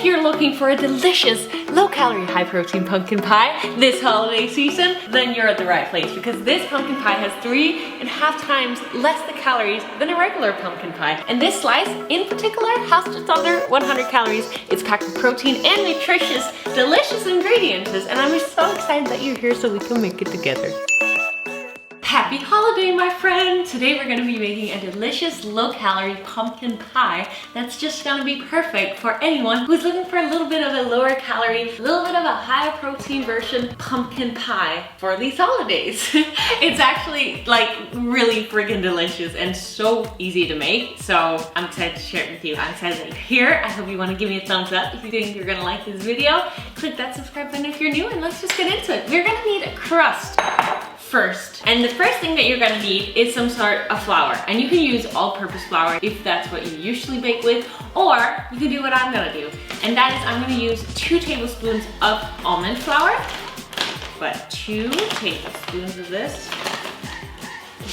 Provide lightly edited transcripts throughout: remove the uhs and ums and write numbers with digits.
If you're looking for a delicious, low-calorie, high-protein pumpkin pie this holiday season, then you're at the right place because this pumpkin pie has 3.5 times less the calories than a regular pumpkin pie. And this slice, in particular, has just under 100 calories. It's packed with protein and nutritious, delicious ingredients. And I'm so excited that you're here so we can make it together. Happy holiday, my friend! Today we're gonna be making a delicious low-calorie pumpkin pie that's just gonna be perfect for anyone who's looking for a little bit of a lower calorie, a little bit of a higher protein version pumpkin pie for these holidays. It's actually like really freaking delicious and so easy to make, so I'm excited to share it with you. I'm excited that you're here. I hope you want to give me a thumbs up if you think you're gonna like this video. Click that subscribe button if you're new, and let's just get into it. We're gonna need a crust first. And the first thing that you're gonna need is some sort of flour. And you can use all-purpose flour if that's what you usually bake with, or you can do what I'm gonna do. And that is I'm gonna use 2 tablespoons of almond flour, but 2 tablespoons of this.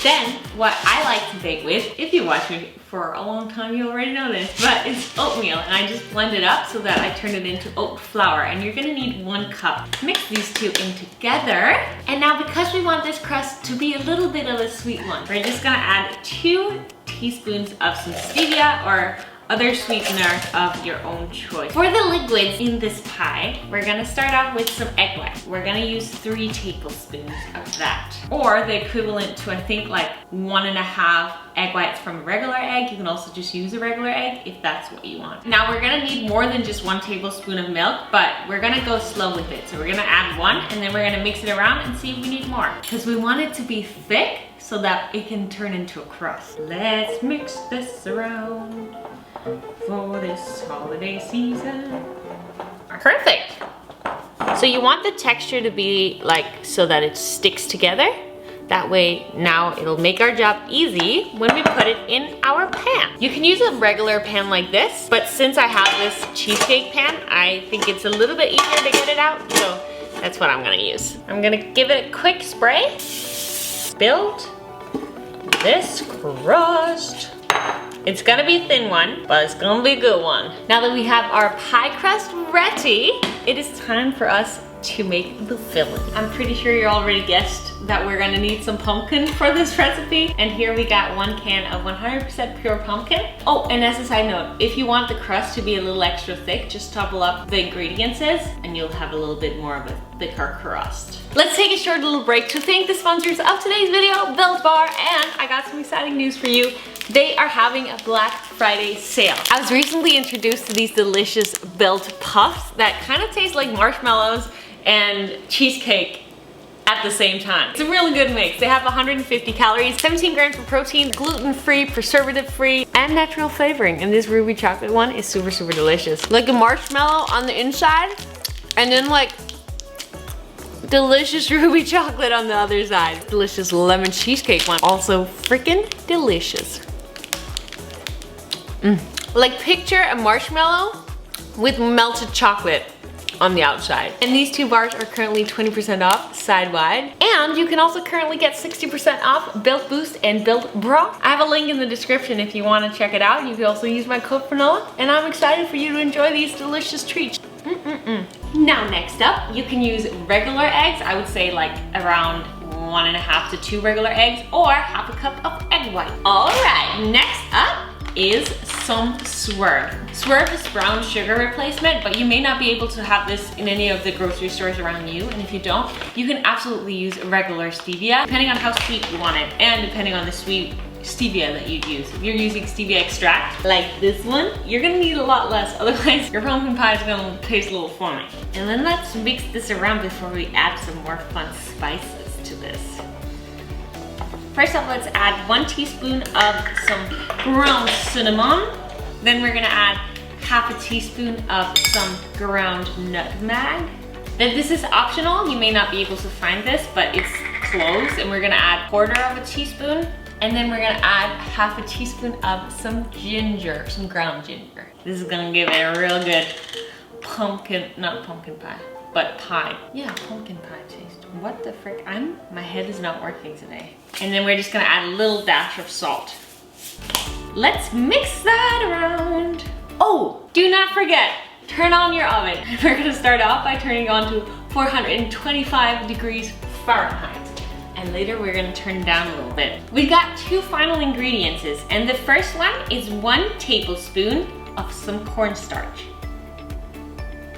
Then what I like to bake with, if you watch me for a long time, you already know this, but it's oatmeal, and I just blend it up so that I turn it into oat flour, and you're gonna need 1 cup. Mix these 2 in together. And now because we want this crust to be a little bit of a sweet one, we're just gonna add 2 teaspoons of some stevia or other sweetener of your own choice. For the liquids in this pie, we're gonna start off with some egg white. We're gonna use 3 tablespoons of that, or the equivalent to, I think, like 1.5 egg whites from a regular egg. You can also just use a regular egg if that's what you want. Now we're gonna need more than just 1 tablespoon of milk, but we're gonna go slow with it. So we're gonna add 1, and then we're gonna mix it around and see if we need more, because we want it to be thick so that it can turn into a crust. Let's mix this around for this holiday season. Perfect. So you want the texture to be like so that it sticks together. That way now it'll make our job easy when we put it in our pan. You can use a regular pan like this, but since I have this cheesecake pan, I think it's a little bit easier to get it out, so that's what I'm gonna use. I'm gonna give it a quick spray. Build this crust. It's gonna be a thin one, but it's gonna be a good one. Now that we have our pie crust ready, it is time for us to make the filling. I'm pretty sure you already guessed that we're gonna need some pumpkin for this recipe. And here we got 1 can of 100% pure pumpkin. Oh, and as a side note, if you want the crust to be a little extra thick, just double up the ingredients and you'll have a little bit more of a thicker crust. Let's take a short little break to thank the sponsors of today's video, Built Bar, and I got some exciting news for you. They are having a Black Friday sale. I was recently introduced to these delicious Built Puffs that kind of taste like marshmallows and cheesecake at the same time. It's a really good mix. They have 150 calories, 17 grams of protein, gluten-free, preservative-free, and natural flavoring. And this ruby chocolate one is super, super delicious. Like a marshmallow on the inside, and then like delicious ruby chocolate on the other side. Delicious lemon cheesecake one, also freaking delicious. Like picture a marshmallow with melted chocolate on the outside. And these 2 bars are currently 20% off side-wide. And you can also currently get 60% off Built Boost and Built Bra. I have a link in the description if you want to check it out. You can also use my code FANOA, and I'm excited for you to enjoy these delicious treats. Now next up, you can use regular eggs. I would say like around 1.5 to 2 regular eggs, or 1/2 cup of egg white. All right, next up is some Swerve. Swerve is brown sugar replacement, but you may not be able to have this in any of the grocery stores around you, and if you don't, you can absolutely use regular stevia, depending on how sweet you want it, and depending on the sweet stevia that you use. If you're using stevia extract, like this one, you're gonna need a lot less, otherwise your pumpkin pie is gonna taste a little funny. And then let's mix this around before we add some more fun spices to this. First off, let's add 1 teaspoon of some ground cinnamon. Then we're gonna add 1/2 teaspoon of some ground nutmeg. Now this is optional, you may not be able to find this, but it's close, and we're gonna add 1/4 teaspoon. And then we're gonna add 1/2 teaspoon of some ginger, some ground ginger. This is gonna give it a real good pumpkin, not pumpkin pie, but pie. Yeah, pumpkin pie taste. What the frick? My head is not working today. And then we're just gonna add a little dash of salt. Let's mix that around. Oh, do not forget turn on your oven. We're gonna start off by turning it on to 425 degrees Fahrenheit. And later we're gonna turn it down a little bit. We've got 2 final ingredients, and the first one is 1 tablespoon of some cornstarch.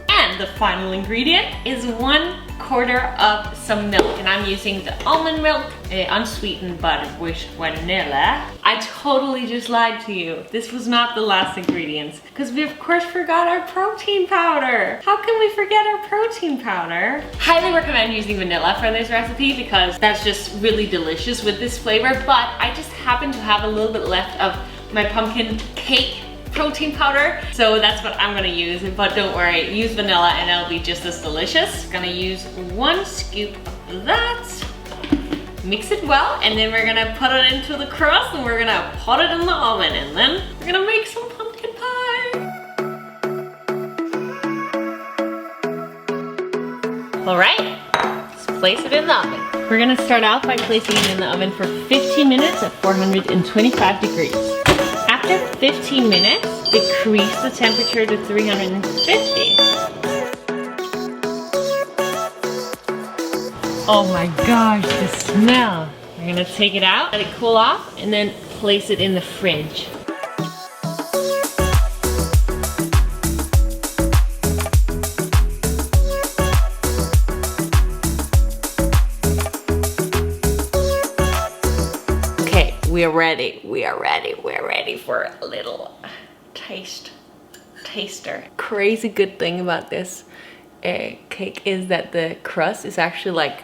And the final ingredient is 1/4 of some milk, and I'm using the almond milk, unsweetened but with vanilla. I totally just lied to you. This was not the last ingredients, because we of course forgot our protein powder. How can we forget our protein powder? Highly recommend using vanilla for this recipe because that's just really delicious with this flavor, but I just happen to have a little bit left of my pumpkin cake protein powder, so that's what I'm gonna use. But don't worry, use vanilla and it'll be just as delicious. Gonna use 1 scoop of that. Mix it well, and then we're gonna put it into the crust and we're gonna put it in the oven, and then we're gonna make some pumpkin pie. All right, let's place it in the oven. We're gonna start out by placing it in the oven for 15 minutes at 425 degrees. After 15 minutes, decrease the temperature to 350. Oh my gosh, the smell. We're gonna take it out, let it cool off, and then place it in the fridge. Okay, we are ready. We are ready. We're ready for a little taster. Crazy good thing about this cake is that the crust is actually like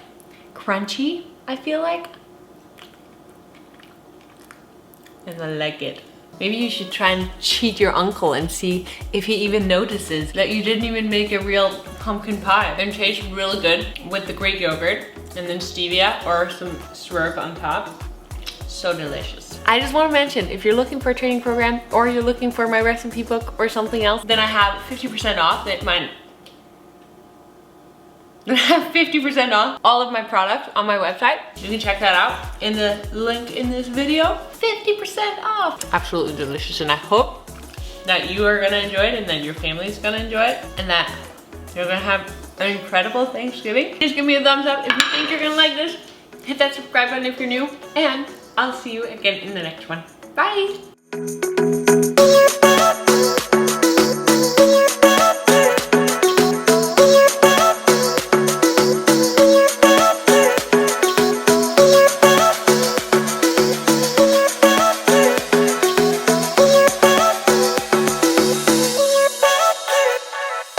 crunchy, I feel like. And I like it. Maybe you should try and cheat your uncle and see if he even notices that you didn't even make a real pumpkin pie. It tastes really good with the Greek yogurt and then stevia or some syrup on top. So delicious. I just want to mention, if you're looking for a training program or you're looking for my recipe book or something else, then I have 50% off that mine. I have 50% off all of my products on my website. You can check that out in the link in this video. 50% off. Absolutely delicious, and I hope that you are gonna enjoy it and that your family's gonna enjoy it and that you're gonna have an incredible Thanksgiving. Just give me a thumbs up if you think you're gonna like this. Hit that subscribe button if you're new, and I'll see you again in the next one. Bye!